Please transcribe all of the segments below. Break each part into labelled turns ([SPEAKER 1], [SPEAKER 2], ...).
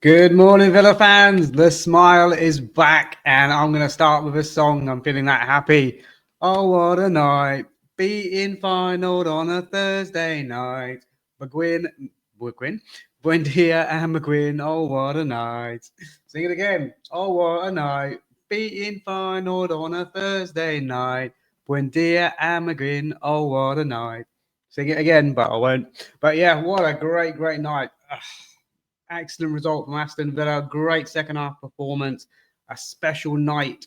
[SPEAKER 1] Good morning, Villa fans. The smile is back, and I'm going to start with a song. I'm feeling that happy. Oh, what a night. Beating Feyenoord on a Thursday night. McGinn, Buendia and McGinn. Oh, what a night. Sing it again. Oh, what a night. Beating Feyenoord on a Thursday night. Buendia and McGinn. Oh, what a night. Sing it again, but I won't. But yeah, what a great night. Excellent result from Aston Villa. Great second half performance. A special night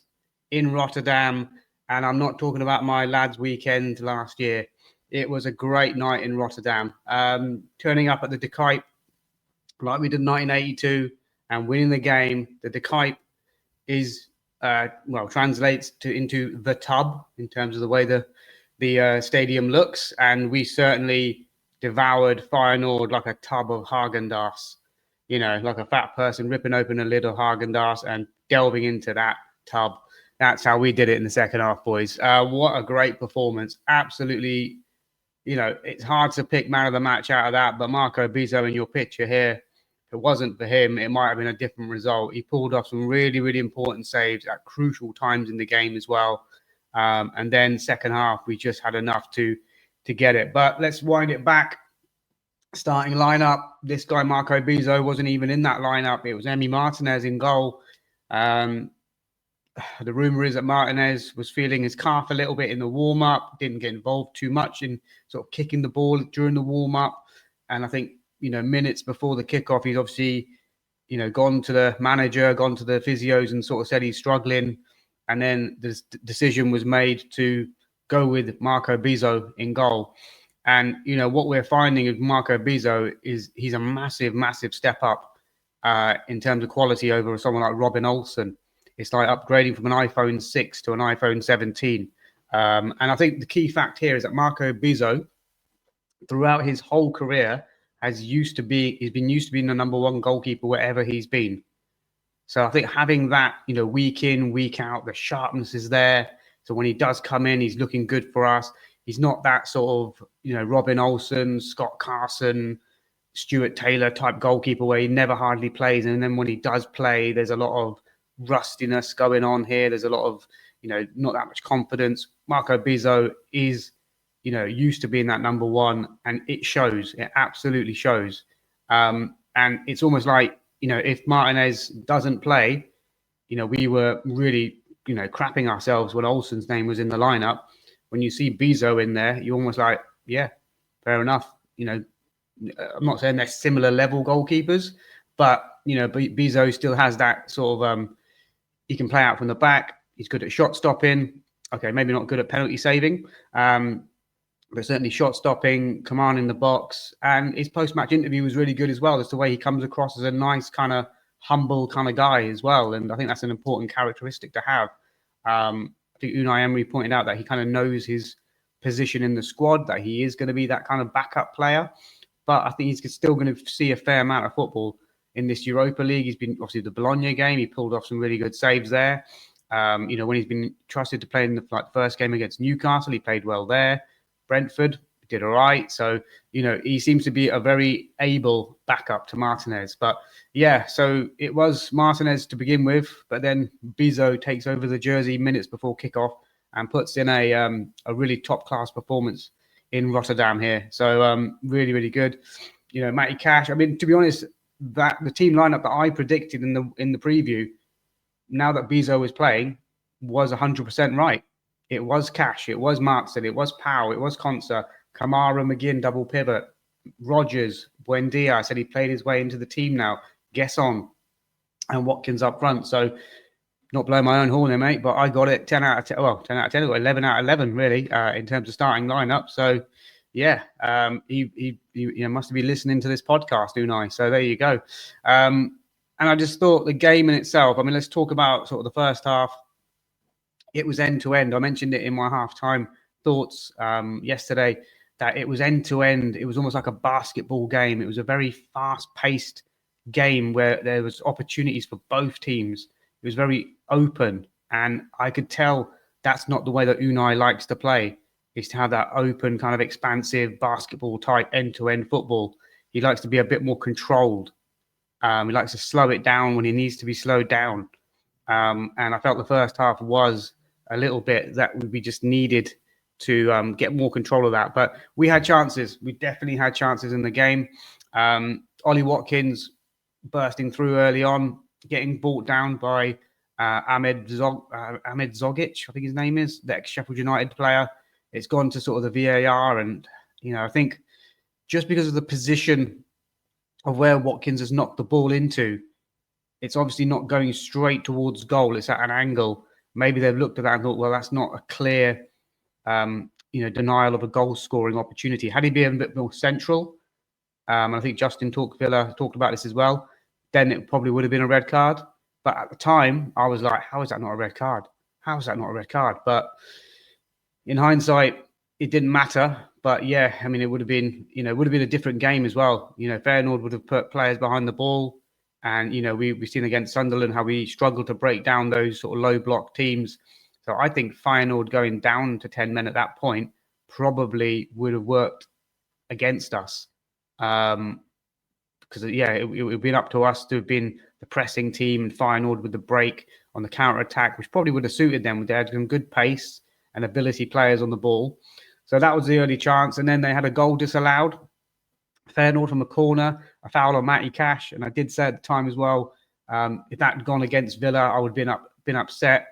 [SPEAKER 1] in Rotterdam. And I'm not talking about my lads' weekend last year. It was a great night in Rotterdam. Turning up at the De Kuip like we did in 1982 and winning the game. The De Kuip is, translates into the tub in terms of the way the stadium looks. And we certainly devoured Feyenoord like a tub of Haagen-Dazs, like a fat person ripping open a lid of Haagen-Dazs and delving into that tub. That's how we did it in the second half, boys. What a great performance. Absolutely, it's hard to pick man of the match out of that, but Marco Bizot in your picture here, if it wasn't for him, it might have been a different result. He pulled off some really important saves at crucial times in the game as well. And then second half, we just had enough to get it. But let's wind it back. Starting lineup, this guy Marco Bizot wasn't even in that lineup. It was Emi Martinez in goal. The rumor is that Martinez was feeling his calf a little bit in the warm-up, didn't get involved too much in sort of kicking the ball during the warm-up. And I think, minutes before the kickoff, he's obviously, gone to the manager, gone to the physios and sort of said he's struggling. And then the decision was made to go with Marco Bizot in goal. And, what we're finding with Marco Bizot is he's a massive step up in terms of quality over someone like Robin Olsen. It's like upgrading from an iPhone 6 to an iPhone 17. And I think the key fact here is that Marco Bizot, throughout his whole career, he's been used to being the number one goalkeeper wherever he's been. So I think having that, week in, week out, the sharpness is there. So when he does come in, he's looking good for us. He's not that sort of, Robin Olsen, Scott Carson, Stuart Taylor type goalkeeper where he never hardly plays. And then when he does play, there's a lot of rustiness going on here. There's a lot of, not that much confidence. Marco Bizot is, used to being that number one, and it shows. It absolutely shows. And it's almost like, if Martinez doesn't play, we were really, crapping ourselves when Olsen's name was in the lineup. When you see Bizot in there, you're almost like, yeah, fair enough. I'm not saying they're similar level goalkeepers, but, Bizot still has that sort of, he can play out from the back. He's good at shot stopping. Okay, maybe not good at penalty saving, but certainly shot stopping, command in the box. And his post-match interview was really good as well. As the way he comes across as a nice kind of humble kind of guy as well. And I think that's an important characteristic to have. I think Unai Emery pointed out that he kind of knows his position in the squad, that he is going to be that kind of backup player. But I think he's still going to see a fair amount of football in this Europa League. He's been, obviously, the Bologna game. He pulled off some really good saves there. When he's been trusted to play in the first game against Newcastle, he played well there. Brentford did all right. So, he seems to be a very able backup to Martinez. But yeah, so it was Martinez to begin with, but then Bizot takes over the jersey minutes before kickoff and puts in a really top class performance in Rotterdam here. So really good. Matty Cash. I mean, to be honest, that the team lineup that I predicted in the preview, now that Bizot was playing, was 100% right. It was Cash, it was Martin, it was Powell, it was Konsa, Kamara, McGinn, double pivot, Rogers, Buendia. I said he played his way into the team now. Gesson and Watkins up front. So not blowing my own horn there, mate, but I got it 10 out of 10. Well, 10 out of 10, 11 out of 11, really, in terms of starting lineup. So, yeah, he must be listening to this podcast, Unai. So there you go. And I just thought the game in itself, I mean, let's talk about sort of the first half. It was end-to-end. I mentioned it in my halftime thoughts yesterday, that it was end-to-end. It was almost like a basketball game. It was a very fast-paced game where there was opportunities for both teams. It was very open, and I could tell that's not the way that Unai likes to play, is to have that open, kind of expansive basketball type end-to-end football. He likes to be a bit more controlled. He likes to slow it down when he needs to be slowed down. And I felt the first half was a little bit that we just needed to get more control of that. But we had chances. We definitely had chances in the game. Ollie Watkins bursting through early on, getting brought down by Ahmed Zogic, I think his name is, the ex-Sheffield United player. It's gone to sort of the VAR. And, I think just because of the position of where Watkins has knocked the ball into, it's obviously not going straight towards goal. It's at an angle. Maybe they've looked at that and thought, well, that's not a clear, denial of a goal-scoring opportunity. Had he been a bit more central, and I think Justin Villa talked about this as well, then it probably would have been a red card. But at the time, I was like, how is that not a red card? How is that not a red card? But in hindsight, it didn't matter. But yeah, I mean, it would have been, a different game as well. Feyenoord would have put players behind the ball. And, we've seen against Sunderland how we struggle to break down those sort of low block teams. So I think Feyenoord going down to 10 men at that point probably would have worked against us. Because, it would have been up to us to have been the pressing team, and Feyenoord with the break on the counter-attack, which probably would have suited them. They had some good pace and ability players on the ball. So that was the early chance. And then they had a goal disallowed. Feyenoord from a corner, a foul on Matty Cash. And I did say at the time as well, if that had gone against Villa, I would have been upset.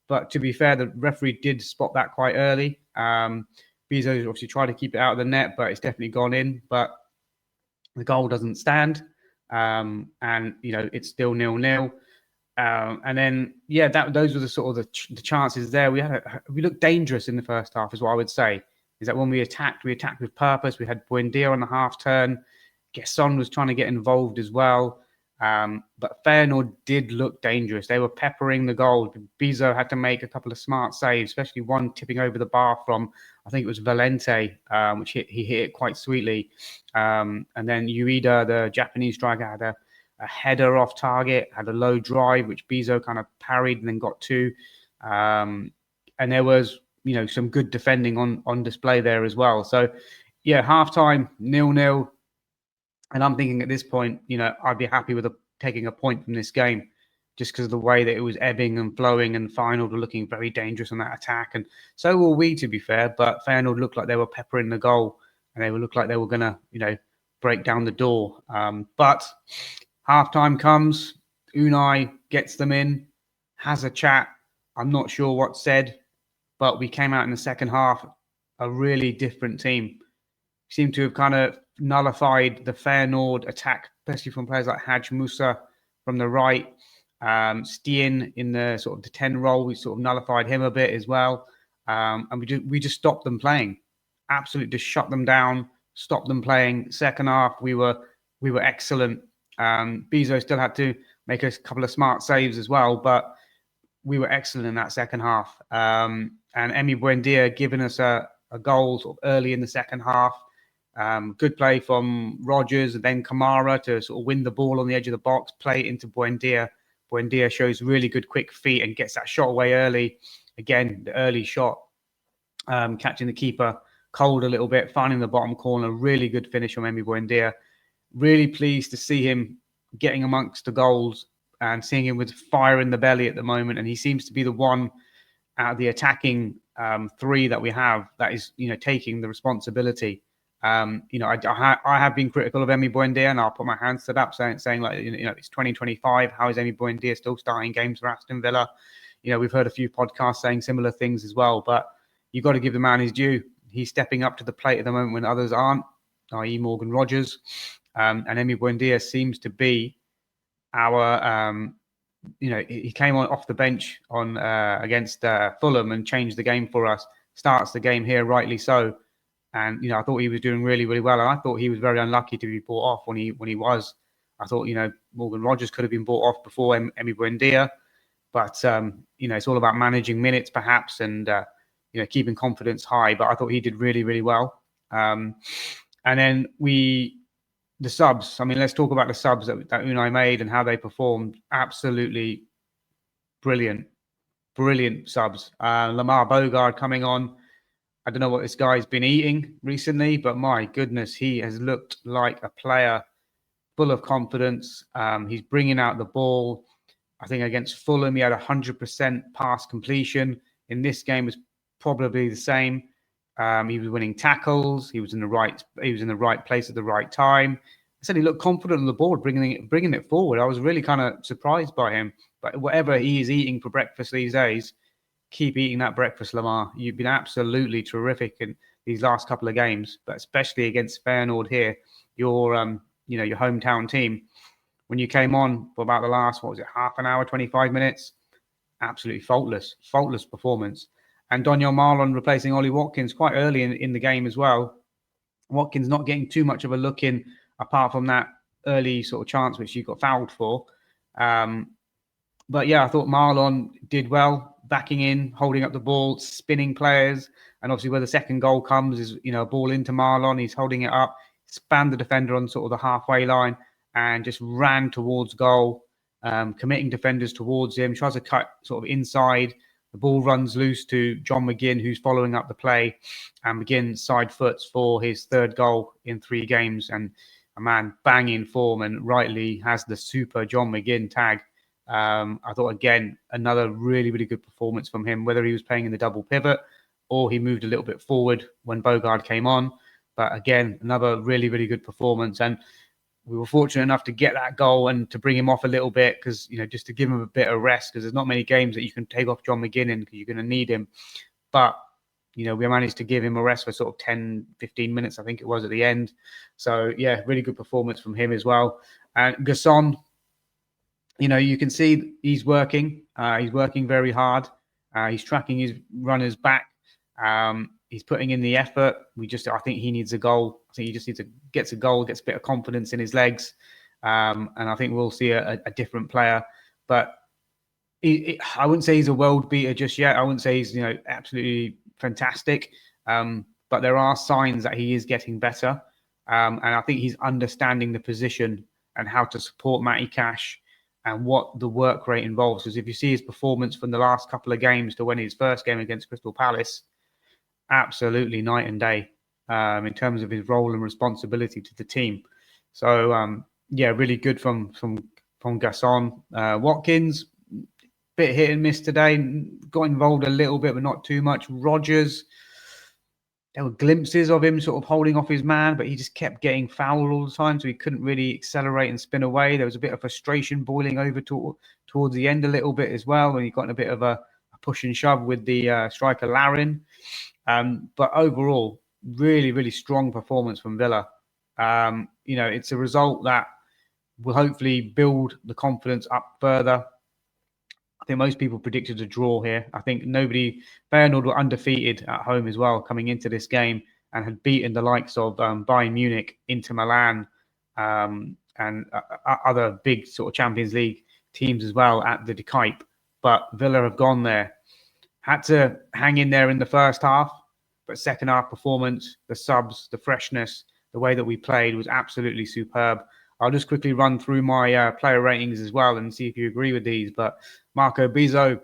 [SPEAKER 1] But to be fair, the referee did spot that quite early. Bizot obviously tried to keep it out of the net, but it's definitely gone in. But the goal doesn't stand. And, it's still 0-0. And then, those were the sort of the chances there. We looked dangerous in the first half, is what I would say. Is that when we attacked with purpose. We had Buendia on the half turn. Aston was trying to get involved as well. But Feyenoord did look dangerous. They were peppering the goal. Bizot had to make a couple of smart saves, especially one tipping over the bar from, I think it was Valente, which he hit it quite sweetly. And then Ueda, the Japanese striker, had a header off target, had a low drive, which Bizot kind of parried and then got two. And there was, some good defending on display there as well. So, halftime, 0-0. And I'm thinking at this point, I'd be happy with taking a point from this game just because of the way that it was ebbing and flowing, and Feyenoord were looking very dangerous on that attack. And so were we, to be fair. But Feyenoord looked like they were peppering the goal, and they looked like they were going to, break down the door. But halftime comes, Unai gets them in, has a chat. I'm not sure what's said, but we came out in the second half a really different team. Seemed to have kind of nullified the Feyenoord attack, especially from players like Haj Musa from the right. Stien in the sort of the 10 role, we sort of nullified him a bit as well. And we just stopped them playing. Absolutely just shut them down, stopped them playing. Second half, we were excellent. Bizot still had to make a couple of smart saves as well, but we were excellent in that second half. And Emi Buendia giving us a goal sort of early in the second half. Good play from Rodgers, and then Kamara to sort of win the ball on the edge of the box, play it into Buendia. Buendia shows really good quick feet and gets that shot away early. Again, the early shot, catching the keeper cold a little bit, finding the bottom corner. Really good finish from Emi Buendia. Really pleased to see him getting amongst the goals and seeing him with fire in the belly at the moment. And he seems to be the one out of the attacking three that we have that is, taking the responsibility. I have been critical of Emi Buendia, and I'll put my hands to that, saying like, it's 2025. How is Emi Buendia still starting games for Aston Villa? We've heard a few podcasts saying similar things as well, but you've got to give the man his due. He's stepping up to the plate at the moment when others aren't, i.e. Morgan Rodgers. And Emi Buendia seems to be our, he came on off the bench on against Fulham and changed the game for us. Starts the game here, rightly so. And, I thought he was doing really, really well. And I thought he was very unlucky to be bought off when he was. I thought, Morgan Rodgers could have been bought off before Emi Buendia. But, it's all about managing minutes perhaps and, keeping confidence high. But I thought he did really, really well. And then the subs. I mean, let's talk about the subs that Unai made and how they performed. Absolutely brilliant subs. Lamar Bogarde coming on. I don't know what this guy's been eating recently, but my goodness, he has looked like a player full of confidence. He's bringing out the ball. I think against Fulham, he had 100% pass completion. In this game, was probably the same. He was winning tackles. He was in the right place at the right time. I said he looked confident on the ball, bringing it forward. I was really kind of surprised by him. But whatever he is eating for breakfast these days, keep eating that breakfast, Lamar. You've been absolutely terrific in these last couple of games, but especially against Feyenoord here, your hometown team. When you came on for about the last, half an hour, 25 minutes, absolutely faultless performance. And Daniel Marlon replacing Ollie Watkins quite early in the game as well. Watkins not getting too much of a look in, apart from that early sort of chance which he got fouled for. But yeah, I thought Marlon did well, backing in, holding up the ball, spinning players. And obviously where the second goal comes is, a ball into Marlon. He's holding it up, spanned the defender on sort of the halfway line and just ran towards goal, committing defenders towards him, tries to cut sort of inside. The ball runs loose to John McGinn, who's following up the play, and McGinn side foots for his third goal in 3 games. And a man banging form and rightly has the super John McGinn tag. I thought, again, another really, really good performance from him, whether he was playing in the double pivot or he moved a little bit forward when Bogarde came on. But again, another really, really good performance. And we were fortunate enough to get that goal and to bring him off a little bit because, just to give him a bit of rest, because there's not many games that you can take off John McGinn in because you're going to need him. But, we managed to give him a rest for sort of 10, 15 minutes, I think it was at the end. So, yeah, really good performance from him as well. And Gasson, you can see he's working. He's working very hard. He's tracking his runners back. He's putting in the effort. I think he needs a goal. I think he just gets a goal, gets a bit of confidence in his legs. And I think we'll see a different player. But I wouldn't say he's a world beater just yet. I wouldn't say he's, absolutely fantastic. But there are signs that he is getting better. And I think he's understanding the position and how to support Matty Cash and what the work rate involves. Because if you see his performance from the last couple of games to when his first game against Crystal Palace, absolutely night and day in terms of his role and responsibility to the team. So, really good from Gasson. Watkins, bit hit and miss today. Got involved a little bit, but not too much. Rodgers, there were glimpses of him sort of holding off his man, but he just kept getting fouled all the time, so he couldn't really accelerate and spin away. There was a bit of frustration boiling over towards the end a little bit as well, when he got in a bit of a push and shove with the striker Larin. But overall, really, really strong performance from Villa. It's a result that will hopefully build the confidence up further. I think most people predicted a draw here. I think Feyenoord were undefeated at home as well coming into this game and had beaten the likes of Bayern Munich, Inter Milan, and other big sort of Champions League teams as well at the De Kuip. But Villa have gone there. Had to hang in there in the first half, but second half performance, the subs, the freshness, the way that we played was absolutely superb. I'll just quickly run through my player ratings as well and see if you agree with these. But Marco Bizot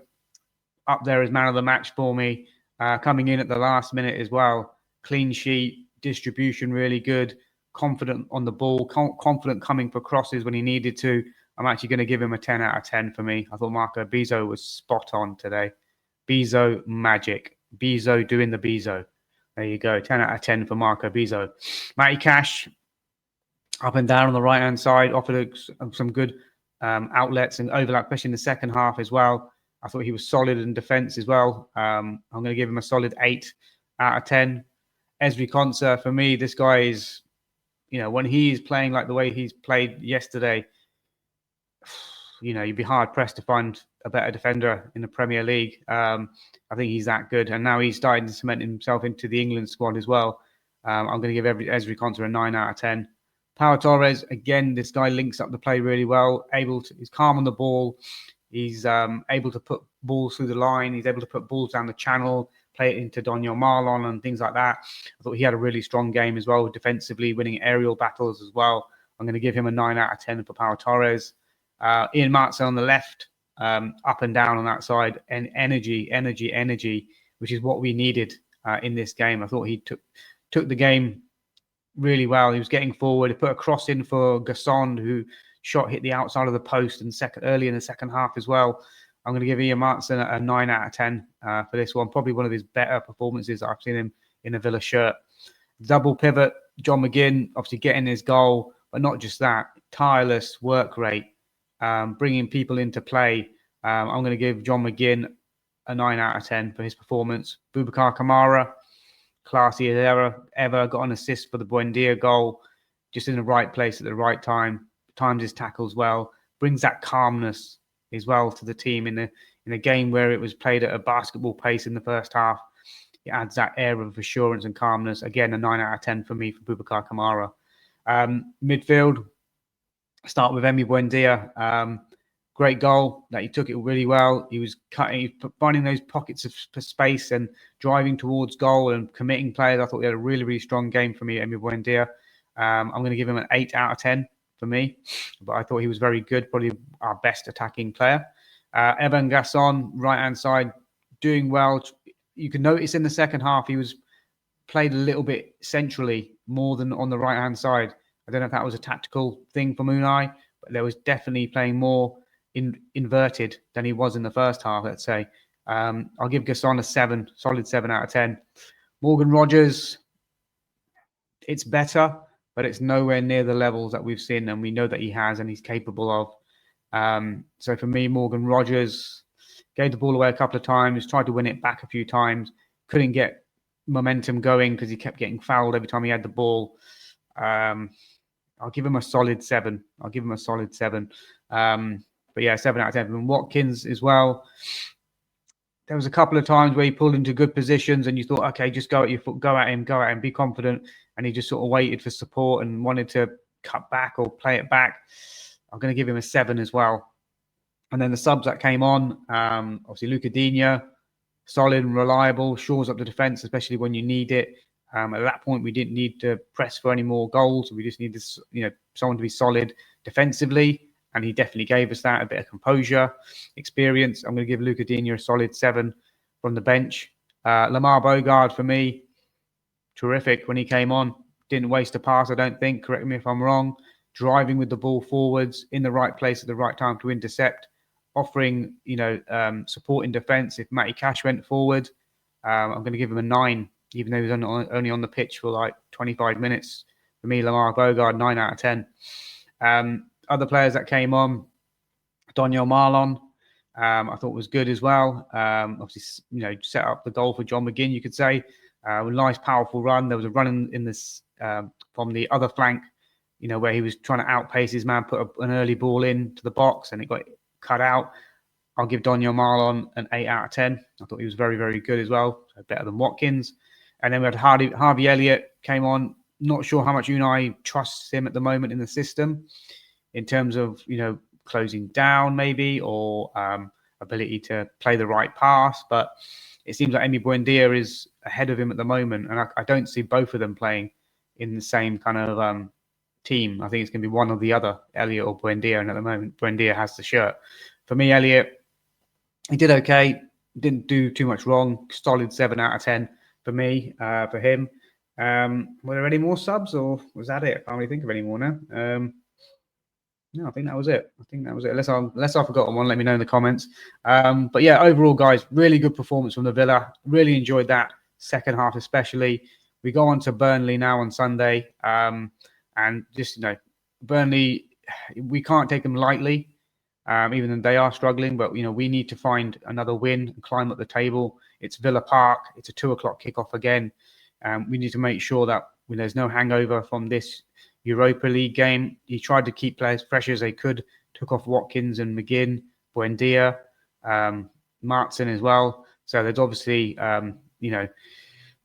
[SPEAKER 1] up there as man of the match for me, coming in at the last minute as well. Clean sheet, distribution really good, confident on the ball, confident coming for crosses when he needed to. I'm actually going to give him a 10 out of 10 for me. I thought Marco Bizot was spot on today. Bizot Magic. Bizot doing the Bizot. There you go. 10 out of 10 for Marco Bizot. Matty Cash, up and down on the right-hand side, offered some good outlets and overlap, especially in the second half as well. I thought he was solid in defence as well. I'm going to give him a solid 8 out of 10. Ezri Konsa, for me, this guy is, when he's playing like the way he's played yesterday, you'd be hard-pressed to find a better defender in the Premier League. I think he's that good. And now he's starting to cement himself into the England squad as well. I'm going to give Ezri Konsa a 9 out of 10. Pau Torres, again, this guy links up the play really well. He's calm on the ball. He's able to put balls through the line. He's able to put balls down the channel, play it into Daniel Marlon and things like that. I thought he had a really strong game as well, defensively, winning aerial battles as well. I'm going to give him a 9 out of 10 for Pau Torres. Ian Martson on the left, up and down on that side, and energy, which is what we needed in this game. I thought he took the game really well. He was getting forward. He put a cross in for Gasson, who hit the outside of the post early in the second half as well. I'm going to give Ian Martin a 9 out of 10 for this one. Probably one of his better performances I've seen him in a Villa shirt. Double pivot, John McGinn, obviously getting his goal, but not just that. Tireless work rate, bringing people into play. I'm going to give John McGinn a 9 out of 10 for his performance. Boubacar Kamara, classy as ever, got an assist for the Buendia goal, just in the right place at the right time, times his tackles well, brings that calmness as well to the team in a game where it was played at a basketball pace in the first half. It adds that air of assurance and calmness. Again, a 9 out of 10 for me for Boubacar Kamara. Midfield, start with Emi Buendia. Great goal that he took it really well. He was finding those pockets of space and driving towards goal and committing players. I thought he had a really, really strong game for me, Emi Buendia. I'm going to give him an 8 out of 10 for me, but I thought he was very good, probably our best attacking player. Evan Gasson, right-hand side, doing well. You can notice in the second half, he was played a little bit centrally more than on the right-hand side. I don't know if that was a tactical thing from Unai, but there was definitely playing more inverted than he was in the first half, let's say. I'll give Gasson a 7, solid 7 out of 10. Morgan Rogers, it's better, but it's nowhere near the levels that we've seen and we know that he has and he's capable of. So for me, Morgan Rogers gave the ball away a couple of times, tried to win it back a few times, couldn't get momentum going because he kept getting fouled every time he had the ball. I'll give him a solid 7. But yeah, 7 out of 10. And Watkins as well. There was a couple of times where he pulled into good positions and you thought, okay, just go at your foot, go at him, be confident. And he just sort of waited for support and wanted to cut back or play it back. I'm going to give him a 7 as well. And then the subs that came on, obviously Luca Digne, solid and reliable, shores up the defence, especially when you need it. At that point, we didn't need to press for any more goals. We just needed, someone to be solid defensively. And he definitely gave us that, a bit of composure, experience. I'm going to give Luca Digne a solid 7 from the bench. Lamar Bogarde, for me, terrific when he came on. Didn't waste a pass, I don't think. Correct me if I'm wrong. Driving with the ball forwards, in the right place at the right time to intercept. Offering, support in defence. If Matty Cash went forward, I'm going to give him a 9, even though he was only on the pitch for like 25 minutes. For me, Lamar Bogarde, 9 out of 10. Other players that came on, Daniel Marlon, I thought was good as well. Obviously, set up the goal for John McGinn, you could say. A nice, powerful run. There was a run in this from the other flank, where he was trying to outpace his man, put an early ball into the box, and it got cut out. I'll give Daniel Marlon an 8 out of 10. I thought he was very, very good as well. So better than Watkins. And then we had Harvey Elliott came on. Not sure how much Unai trusts him at the moment in the system, in terms of, closing down maybe, or ability to play the right pass. But it seems like Emi Buendia is ahead of him at the moment. And I don't see both of them playing in the same kind of team. I think it's going to be one or the other, Elliott or Buendia. And at the moment, Buendia has the shirt. For me, Elliott, he did okay. Didn't do too much wrong. Solid 7 out of 10 for me, for him. Were there any more subs, or was that it? I can't really think of any more now. No, I think that was it. Unless I've forgotten one, let me know in the comments. But yeah, overall, guys, really good performance from the Villa. Really enjoyed that second half, especially. We go on to Burnley now on Sunday. And just, Burnley, we can't take them lightly, even though they are struggling. But, we need to find another win and climb up the table. It's Villa Park. It's a 2:00 kickoff again. We need to make sure that there's no hangover from this Europa League game. He tried to keep players fresh as they could. Took off Watkins and McGinn, Buendia, Martin as well. So there's obviously,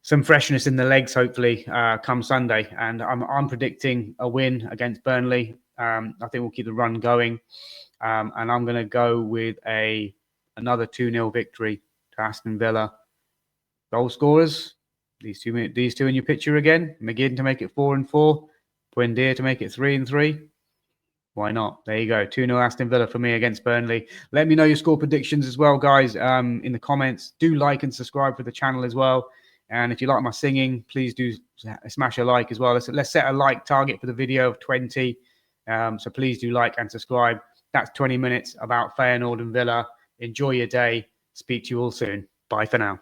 [SPEAKER 1] some freshness in the legs, hopefully, come Sunday. And I'm predicting a win against Burnley. I think we'll keep the run going. And I'm going to go with another 2-0 victory to Aston Villa. Goal scorers, these two in your picture again. McGinn to make it 4-4. Buendia to make it 3-3. Why not? There you go. 2-0 Aston Villa for me against Burnley. Let me know your score predictions as well, guys, in the comments. Do like and subscribe for the channel as well. And if you like my singing, please do smash a like as well. Let's set a like target for the video of 20. So please do like and subscribe. That's 20 minutes about Feyenoord and Villa. Enjoy your day. Speak to you all soon. Bye for now.